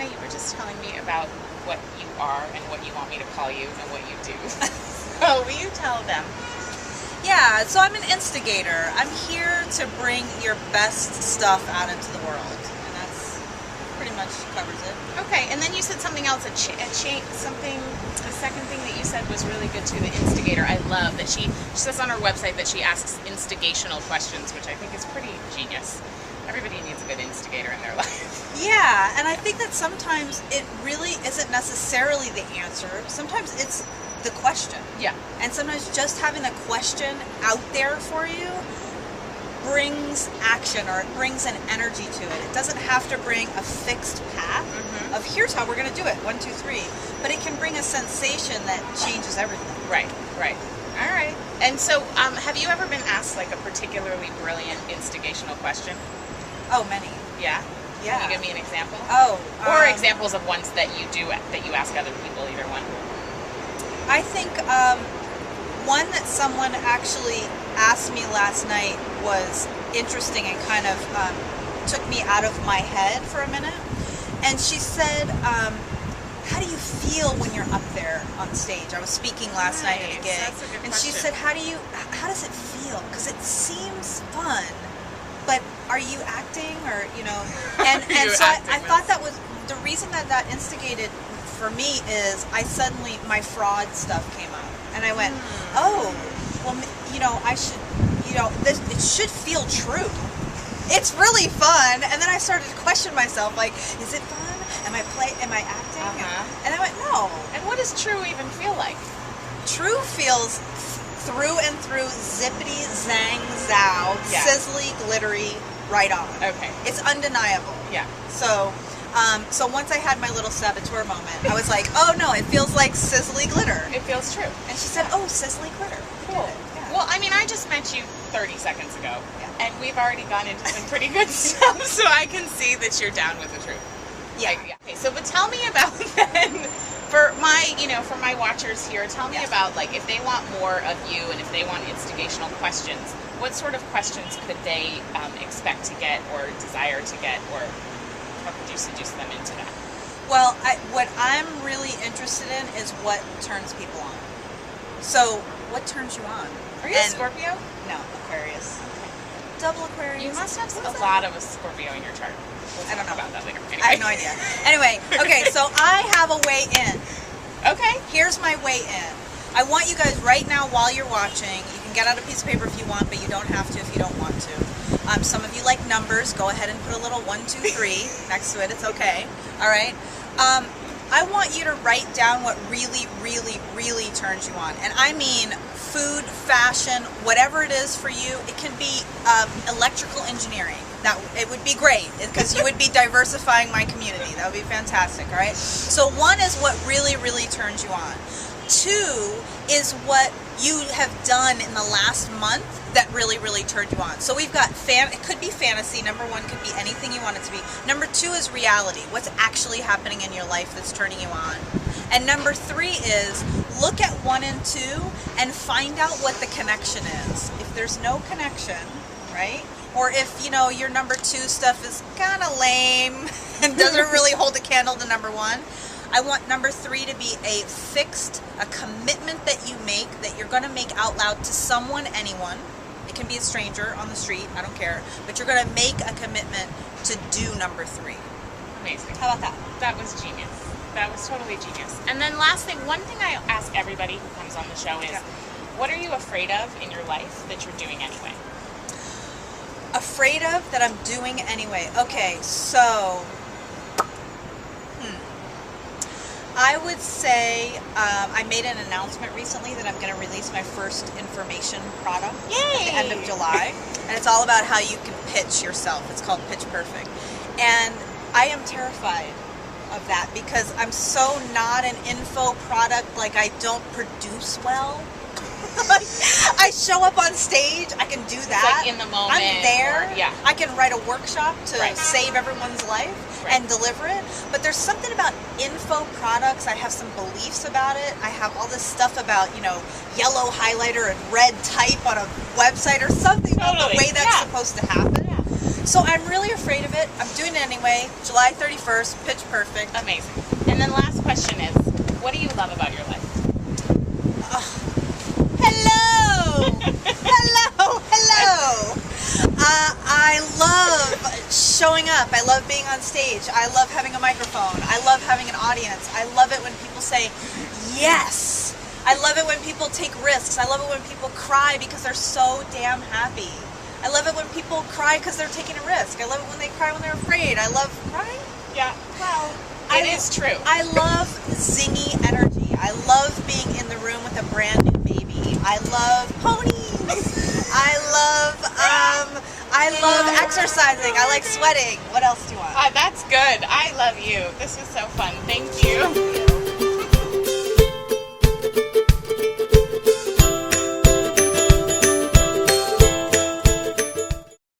you were just telling me about what you are and what you want me to call you and what you do. So will you tell them? Yeah, so I'm an instigator. I'm here to bring your best stuff out into the world, and that's pretty much covers it. Okay, and then you said something else. The second thing that you said was really good too. The instigator. I love that she says on her website that she asks instigational questions, which I think is pretty genius. Everybody needs a good instigator in their life. Yeah, and I think that sometimes it really isn't necessarily the answer. Sometimes it's the question. Yeah. And sometimes just having the question out there for you brings action, or it brings an energy to it. It doesn't have to bring a fixed path of here's how we're going to do it, 1, 2, 3. But it can bring a sensation that changes everything. Right. All right. And so, have you ever been asked like a particularly brilliant instigational question? Oh, many. Yeah. Yeah. Can you give me an example? Oh. Or examples of ones that you do that you ask other people. Either one. I think one that someone actually asked me last night was interesting and kind of took me out of my head for a minute. And she said, how do you feel when you're up there on stage? I was speaking last night at a gig. That's a good and question. she said, how does it feel? Because it seems fun, but are you acting, or, you know? And so I thought that was, the reason that instigated for me is my fraud stuff came up. And I went, oh, well, you know, I should, you know, it should feel true. It's really fun. And then I started to question myself, like, is it fun? Am I acting? And I went, no. And what does true even feel like? True feels through and through zippity, zang, zow, sizzly, glittery, right on. Okay. It's undeniable. Yeah. So once I had my little saboteur moment, I was like, oh no, it feels like sizzly glitter. It feels true. And she said, oh, sizzly glitter. Cool. Yeah. Well, I mean, I just met you 30 seconds ago, and we've already gone into some pretty good stuff, so I can see that you're down with the truth. Yeah. Okay, so but tell me about then, for my watchers here, tell me about, like, if they want more of you and if they want instigational questions, what sort of questions could they expect to get or desire to get, or how could you seduce them into that? Well, what I'm really interested in is what turns people on. So, what turns you on? Are you a Scorpio? No, Aquarius. Double Aquarius. You must have a lot of a Scorpio in your chart. I don't know about that later. Anyway. I have no idea. Anyway, okay, so I have a way in. Okay. Here's my way in. I want you guys right now, while you're watching, you can get out a piece of paper if you want, but you don't have to if you don't want to. Some of you like numbers. Go ahead and put a little 1, 2, 3 next to it. It's okay. All right. I want you to write down what really, really, really turns you on. And I mean food, fashion, whatever it is for you. It can be electrical engineering. It would be great because you would be diversifying my community. That would be fantastic, all right? So 1 is what really, really turns you on. 2 is what you have done in the last month that really, really turned you on. So we've got it could be fantasy. Number 1 could be anything you want it to be. Number 2 is reality. What's actually happening in your life that's turning you on. And number 3 is look at 1 and 2 and find out what the connection is. If there's no connection, right? Or if, you know, your number 2 stuff is kind of lame and doesn't really hold a candle to number 1, I want number 3 to be a commitment that you make, that you're going to make out loud to someone, anyone. It can be a stranger on the street, I don't care. But you're going to make a commitment to do number 3. Amazing. How about that? That was genius. That was totally genius. And then last thing, one thing I ask everybody who comes on the show is, what are you afraid of in your life that you're doing anyway? Afraid of that I'm doing anyway. Okay, so I would say I made an announcement recently that I'm going to release my first information product at the end of July. And it's all about how you can pitch yourself. It's called Pitch Perfect. And I am terrified of that because I'm so not an info product. Like, I don't produce well. I show up on stage, I can do that. Like in the moment. I'm there. Yeah. I can write a workshop to save everyone's life and deliver it. But there's something about info products. I have some beliefs about it. I have all this stuff about, you know, yellow highlighter and red type on a website or something about the way that's supposed to happen. So I'm really afraid of it. I'm doing it anyway. July 31st, pitch perfect. Amazing. And then last question is, what do you love about your life? Hello! Hello! I love showing up. I love being on stage. I love having a microphone. I love having an audience. I love it when people say yes. I love it when people take risks. I love it when people cry because they're so damn happy. I love it when people cry because they're taking a risk. I love it when they cry when they're afraid. I love crying. Yeah. Well, it is true. I love zingy energy. I love being in the room with a brand new baby. I love ponies. I love exercising. I like sweating. What else do you want? That's good. I love you. This was so fun. Thank you.